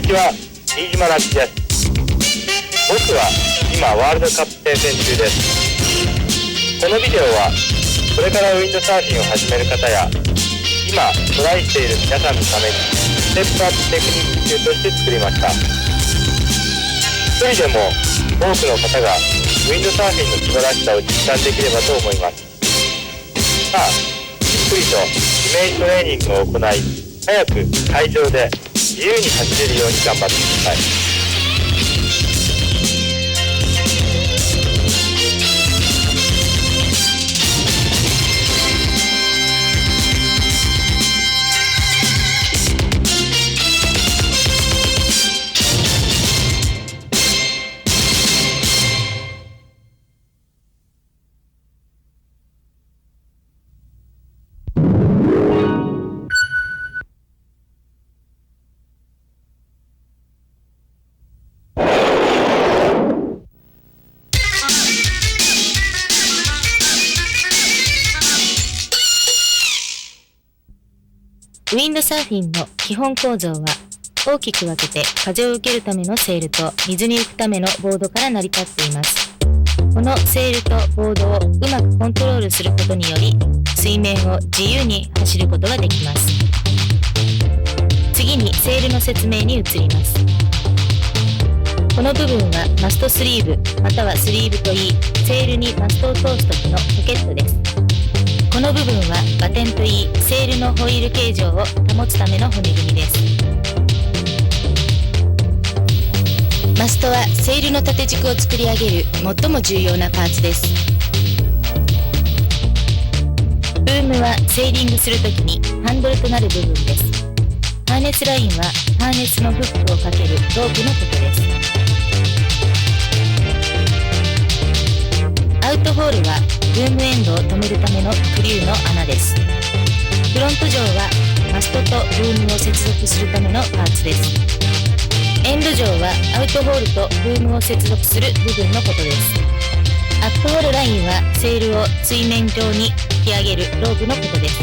ちは、飯島なつです。僕は今ワールドカップ戦線中です。このビデオはこれからウィンドサーフィンを始める方や今トライしている皆さんのためにステップアップテクニック集として作りました。一人でも多くの方がウィンドサーフィンの素晴らしさを実感できればと思います。さあ、ゆっくりとイメージトレーニングを行い、早く会場で自由に走れるように頑張ってください。ウィンドサーフィンの基本構造は大きく分けて風を受けるためのセールと水に浮くためのボードから成り立っています。このセールとボードをうまくコントロールすることにより水面を自由に走ることができます。次にセールの説明に移ります。この部分はマストスリーブまたはスリーブといい、セールにマストを通す時のポケットです。この部分はバテンといい、セールのホイール形状を保つための骨組みです。マストはセールの縦軸を作り上げる最も重要なパーツです。ブームはセーリングするときにハンドルとなる部分です。ハーネスラインはハーネスのフックをかけるロープのことです。アウトホールはブームエンドを止めるためのクリューの穴です。フロント上はマストとブームを接続するためのパーツです。エンド上はアウトホールとブームを接続する部分のことです。アップホールラインはセールを水面上に引き上げるロープのことです。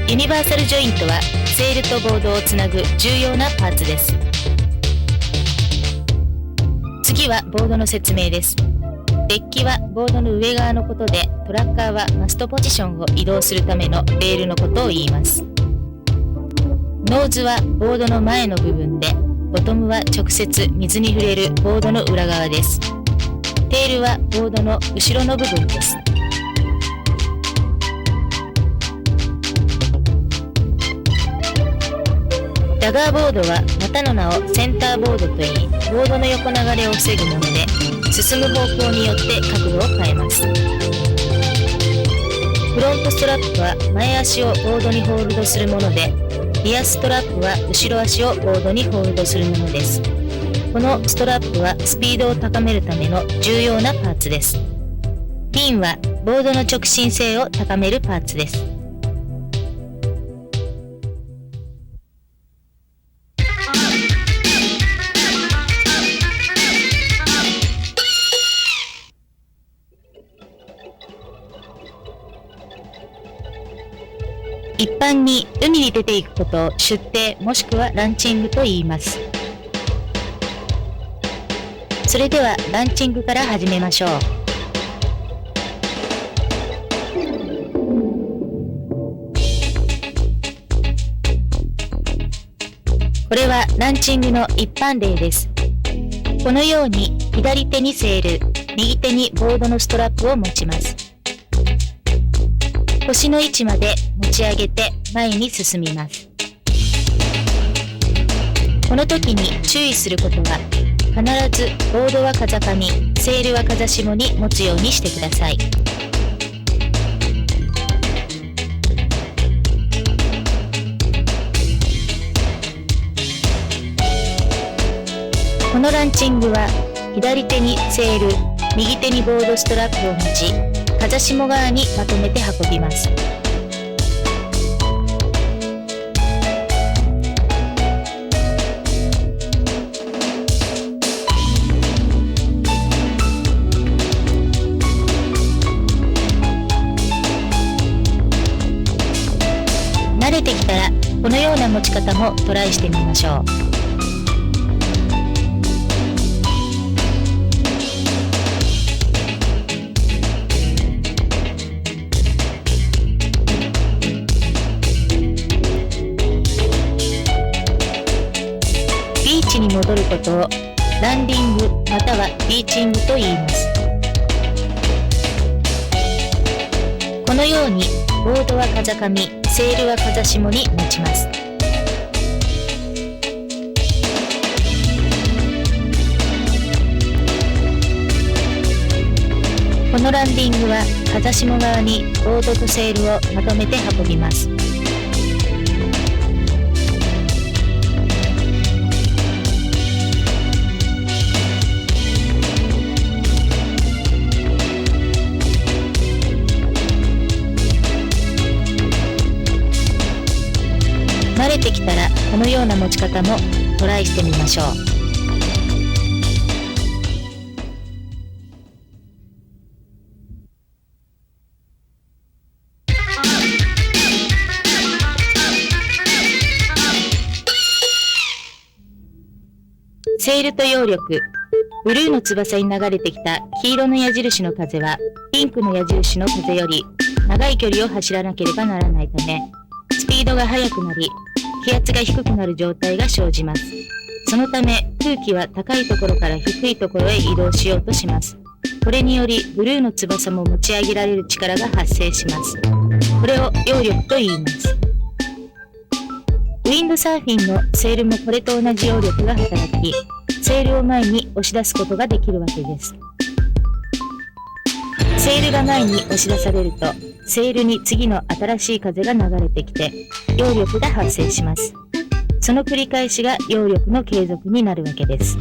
ユニバーサルジョイントはセールとボードをつなぐ重要なパーツです。次はボードの説明です。デッキはボードの上側のことで、トラッカーはマストポジションを移動するためのレールのことを言います。ノーズはボードの前の部分で、ボトムは直接水に触れるボードの裏側です。テールはボードの後ろの部分です。ダガーボードはまたの名をセンターボードといい、ボードの横流れを防ぐもので、進む方向によって角度を変えます。フロントストラップは前足をボードにホールドするもので、リアストラップは後ろ足をボードにホールドするものです。このストラップはスピードを高めるための重要なパーツです。ピンはボードの直進性を高めるパーツです。一般に海に出ていくことを出艇もしくはランチングと言います。それではランチングから始めましょう。これはランチングの一般例です。このように左手にセール、右手にボードのストラップを持ちます。腰の位置まで持ち上げて前に進みます。この時に注意することは、必ずボードは風上、セールは風下に持つようにしてください。このランチングは左手にセール、右手にボードストラップを持ち、風下側にまとめて運びます。慣れてきたらこのような持ち方もトライしてみましょう。取ることをランディングまたはリーチングと言います。このようにボードは風上、セールは風下に持ちます。このランディングは風下側にボードとセールをまとめて運びます。慣れてきたらこのような持ち方もトライしてみましょう。セールと揚力。ブルーの翼に流れてきた黄色の矢印の風はピンクの矢印の風より長い距離を走らなければならないため、スピードが速くなり気圧が低くなる状態が生じます。そのため空気は高いところから低いところへ移動しようとします。これによりブルーの翼も持ち上げられる力が発生します。これを揚力と言います。ウィンドサーフィンのセールもこれと同じ揚力が働き、セールを前に押し出すことができるわけです。セールが前に押し出されると、セールに次の新しい風が流れてきて、揚力が発生します。その繰り返しが揚力の継続になるわけです。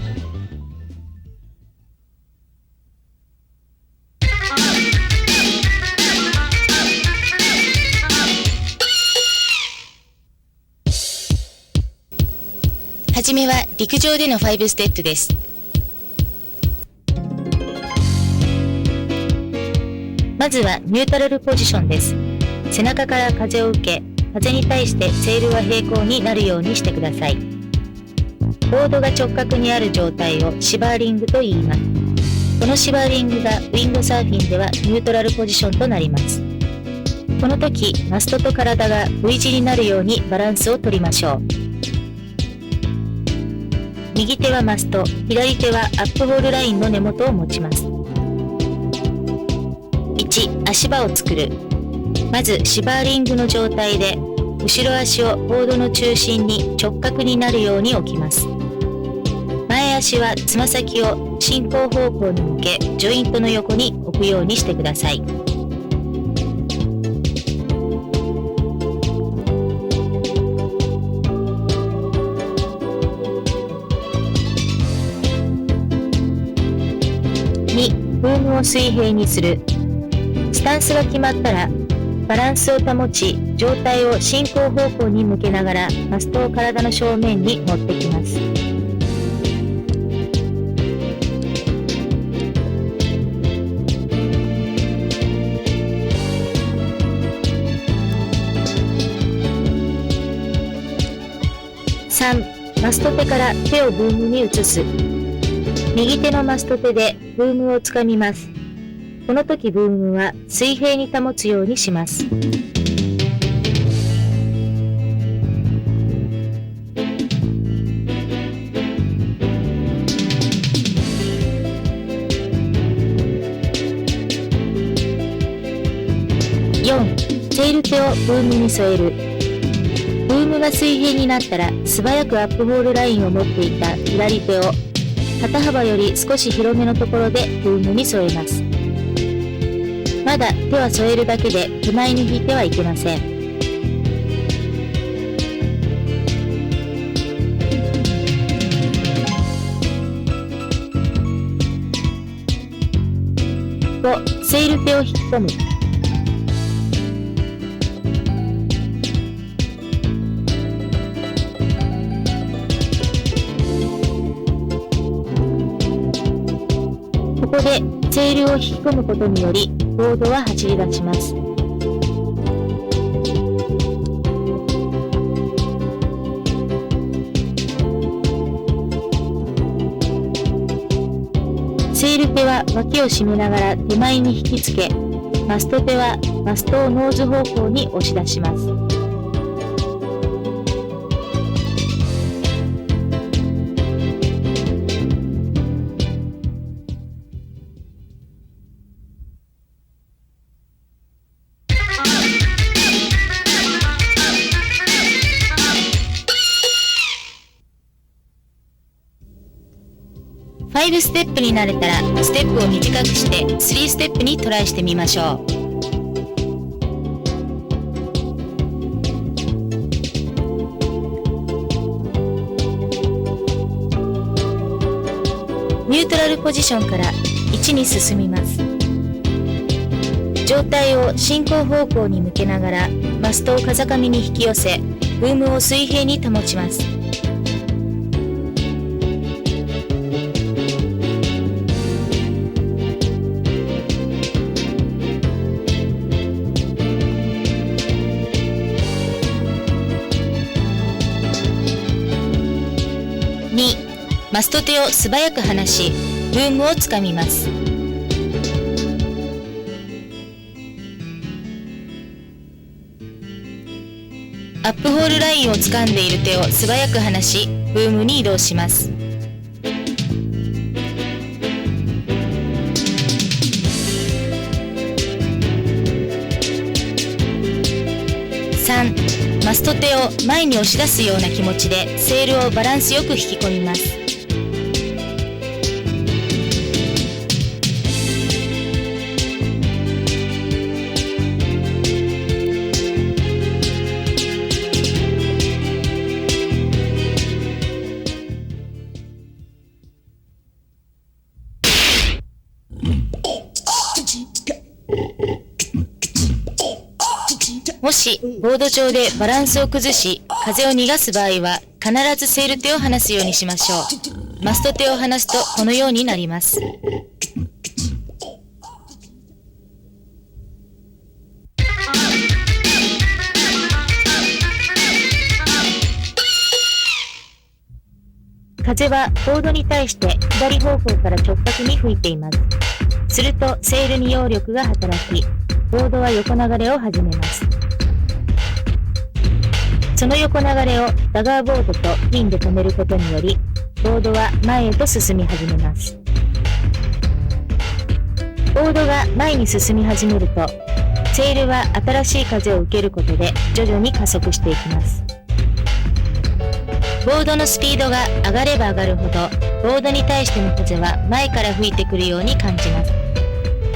はじめは陸上での5ステップです。まずはニュートラルポジションです。背中から風を受け、風に対してセールは平行になるようにしてください。ボードが直角にある状態をシバーリングと言います。このシバーリングがウィンドサーフィンではニュートラルポジションとなります。この時、マストと体が V 字になるようにバランスを取りましょう。右手はマスト、左手はアップホールラインの根元を持ちます。1、足場を作る。まずシバーリングの状態で後ろ足をボードの中心に直角になるように置きます。前足はつま先を進行方向に向けジョイントの横に置くようにしてください。2、ブームを水平にする。スタンスが決まったらバランスを保ち、上体を進行方向に向けながらマストを体の正面に持ってきます。3、マスト手から手をブームに移す。右手のマスト手でブームをつかみます。この時ブームは水平に保つようにします。4、セール手をブームに添える。ブームが水平になったら素早くアップホールラインを持っていた左手を肩幅より少し広めのところでブームに添えます。まだ手は添えるだけで手前に引いてはいけません。5、セール手を引き込む。ここでセールを引き込むことによりボードは走り出します。セール手は脇を締めながら手前に引きつけ、マスト手はマストをノーズ方向に押し出します。5ステップになれたらステップを短くして3ステップにトライしてみましょう。ニュートラルポジションから1に進みます。上体を進行方向に向けながらマストを風上に引き寄せ、ブームを水平に保ちます。2、マスト手を素早く離し、ブームをつかみます。アップホールラインを掴んでいる手を素早く離し、ブームに移動します。3、マスト手を前に押し出すような気持ちでセールをバランスよく引き込みます。もしボード上でバランスを崩し風を逃がす場合は必ずセール手を離すようにしましょう。マスト手を離すとこのようになります。風はボードに対して左方向から直角に吹いています。するとセールに揚力が働き、ボードは横流れを始めます。その横流れをダガーボードとピンで止めることにより、ボードは前へと進み始めます。ボードが前に進み始めると、セールは新しい風を受けることで徐々に加速していきます。ボードのスピードが上がれば上がるほど、ボードに対しての風は前から吹いてくるように感じます。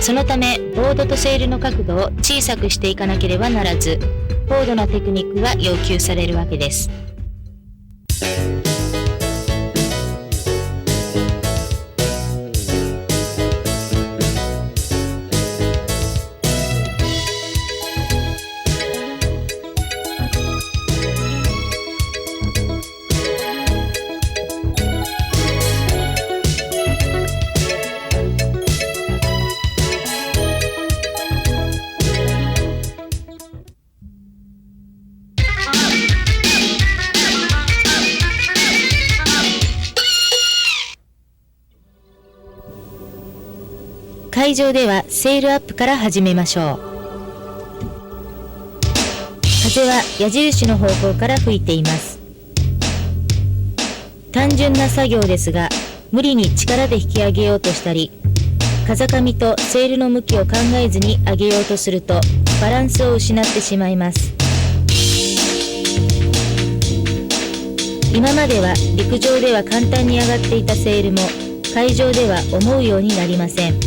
そのため、ボードとセールの角度を小さくしていかなければならず、高度なテクニックが要求されるわけです。会場ではセールアップから始めましょう。風は矢印の方向から吹いています。単純な作業ですが、無理に力で引き上げようとしたり、風上とセールの向きを考えずに上げようとするとバランスを失ってしまいます。今までは陸上では簡単に上がっていたセールも会場では思うようになりません。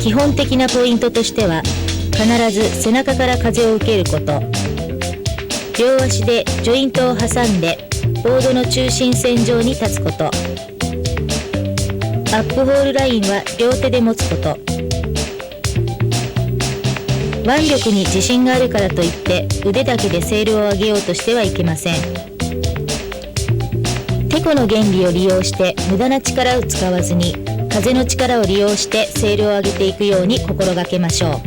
基本的なポイントとしては、必ず背中から風を受けること、両足でジョイントを挟んでボードの中心線上に立つこと、アップホールラインは両手で持つこと。腕力に自信があるからといって腕だけでセールを上げようとしてはいけません。テコの原理を利用して無駄な力を使わずに、風の力を利用してセールを上げていくように心がけましょう。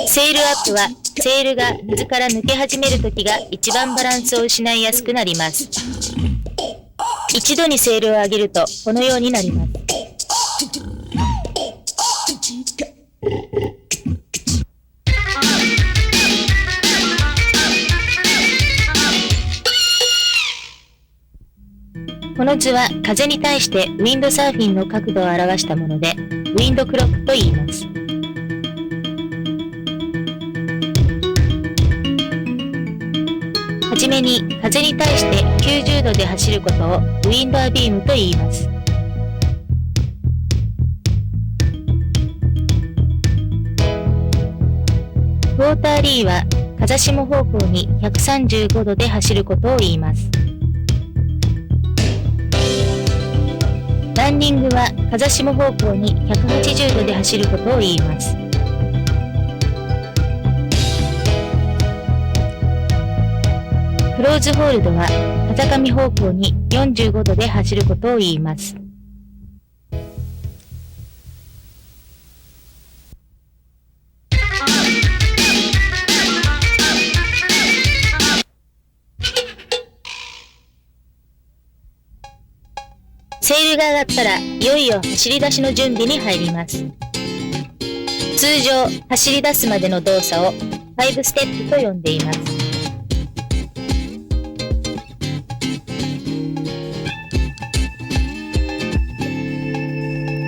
セールアップはセールが水から抜け始めるときが一番バランスを失いやすくなります。一度にセールを上げるとこのようになります。この図は風に対してウィンドサーフィンの角度を表したもので、ウィンドクロックと言います。はじめに風に対して90度で走ることをウィンドアビームと言います。クォーターリーは風下方向に135度で走ることを言います。ランニングは風下方向に180度で走ることを言います。クローズホールドは風上方向に45度で走ることを言います。セールが上がったらいよいよ走り出しの準備に入ります。通常走り出すまでの動作を5ステップと呼んでいます。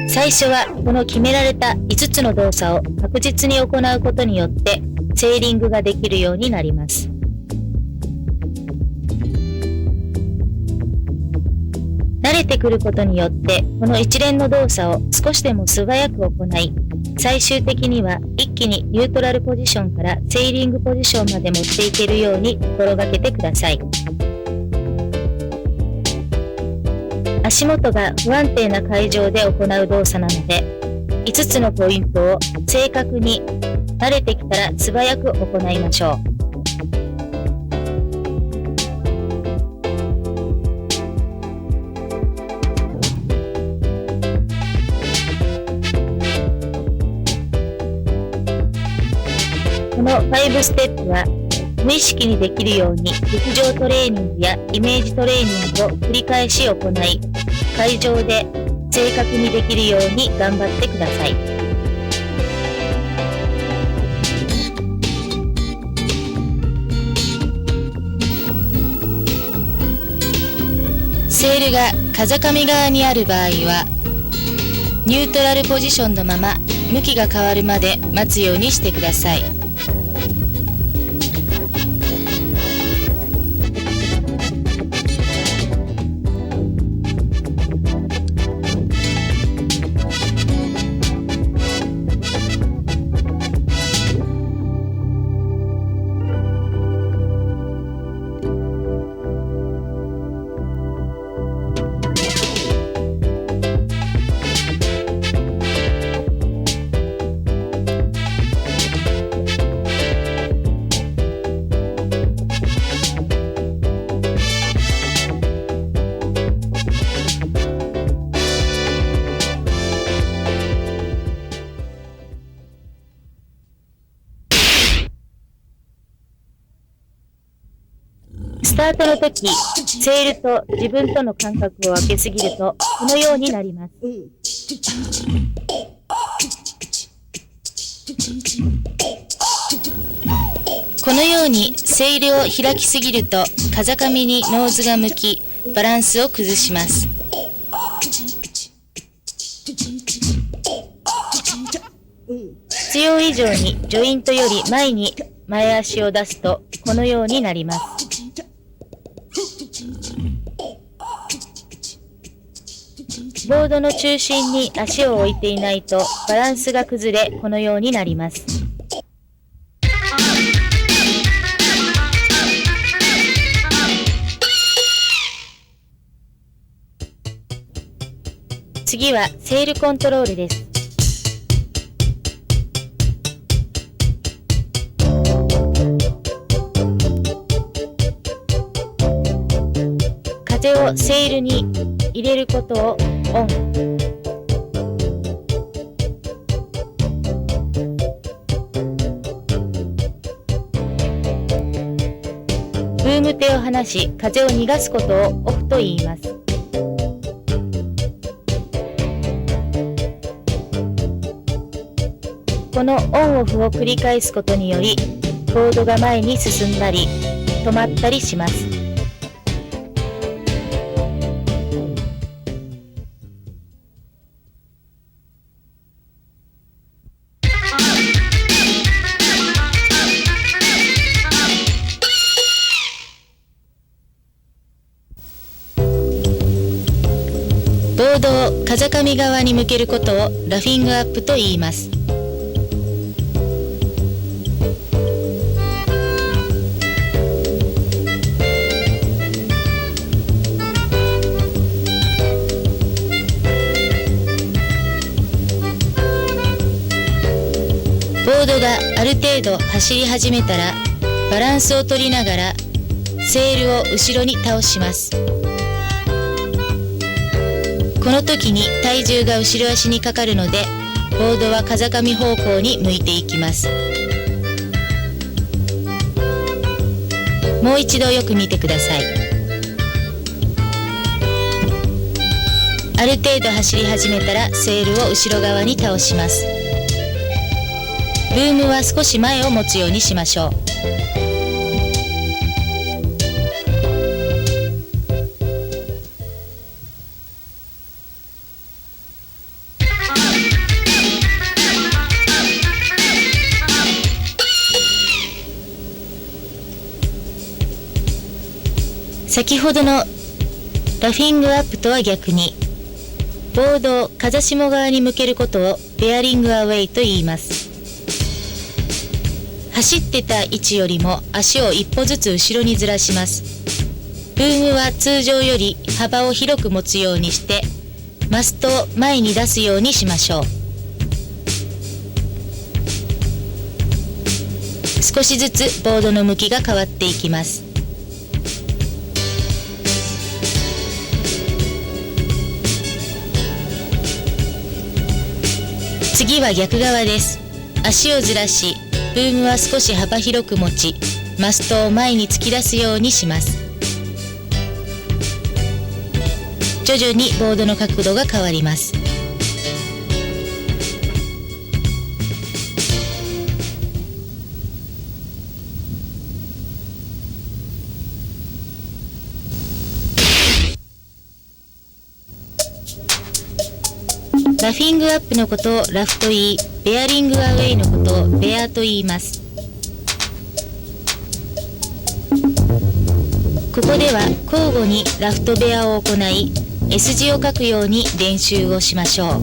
最初はこの決められた5つの動作を確実に行うことによってセーリングができるようになります。慣れてくることによってこの一連の動作を少しでも素早く行い、最終的には一気にニュートラルポジションからセーリングポジションまで持っていけるように心がけてください。足元が不安定な海上で行う動作なので、5つのポイントを正確に慣れてきたら素早く行いましょう。この5ステップは無意識にできるように陸上トレーニングやイメージトレーニングを繰り返し行い、海上で正確にできるように頑張ってください。セールが風上側にある場合は、ニュートラルポジションのまま向きが変わるまで待つようにしてください。スタートの時、セールと自分との間隔を空けすぎるとこのようになります。このようにセールを開きすぎると風上にノーズが向き、バランスを崩します。必要以上にジョイントより前に前足を出すとこのようになります。ボードの中心に足を置いていないとバランスが崩れ、このようになります。次はセールコントロールです。風をセールに入れることをオン。ブーム手を離し、風を逃がすことをオフと言います。このオンオフを繰り返すことにより、ボードが前に進んだり、止まったりします。風上側に向けることをラフィングアップと言います。ボードがある程度走り始めたら、バランスを取りながらセールを後ろに倒します。この時に体重が後ろ足にかかるので、ボードは風上方向に向いていきます。もう一度よく見てください。ある程度走り始めたらセールを後ろ側に倒します。ブームは少し前を持つようにしましょう。先ほどのラフィングアップとは逆に、ボードを風下側に向けることをベアリングアウェイと言います。走ってた位置よりも足を一歩ずつ後ろにずらします。ブームは通常より幅を広く持つようにして、マストを前に出すようにしましょう。少しずつボードの向きが変わっていきます。次は逆側です。足をずらし、ブームは少し幅広く持ち、マストを前に突き出すようにします。徐々にボードの角度が変わります。ラフィングアップのことをラフと言い、ベアリングアウェイのことをベアと言います。ここでは交互にラフとベアを行い、S 字を書くように練習をしましょう。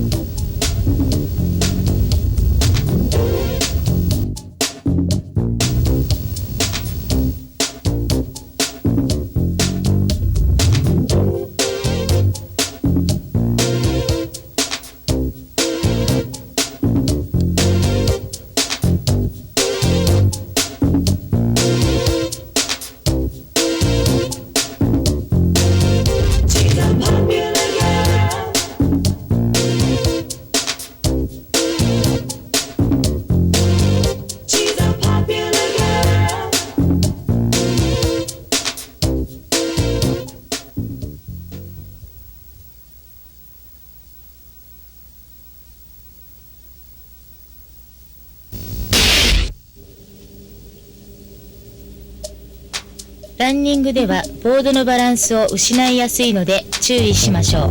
ランニングではボードのバランスを失いやすいので注意しましょう。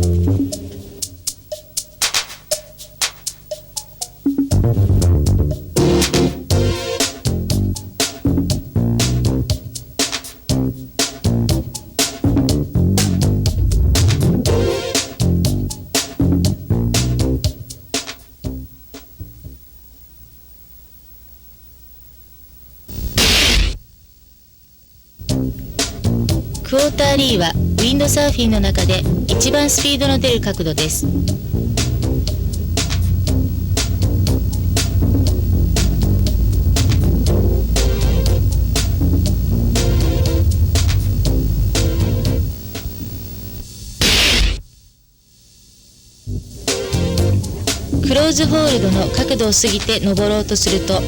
クォーターリーはウィンドサーフィンの中で一番スピードの出る角度です。クローズホールドの角度を過ぎて登ろうとすると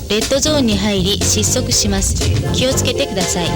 レッドゾーンに入り失速します。気をつけてください。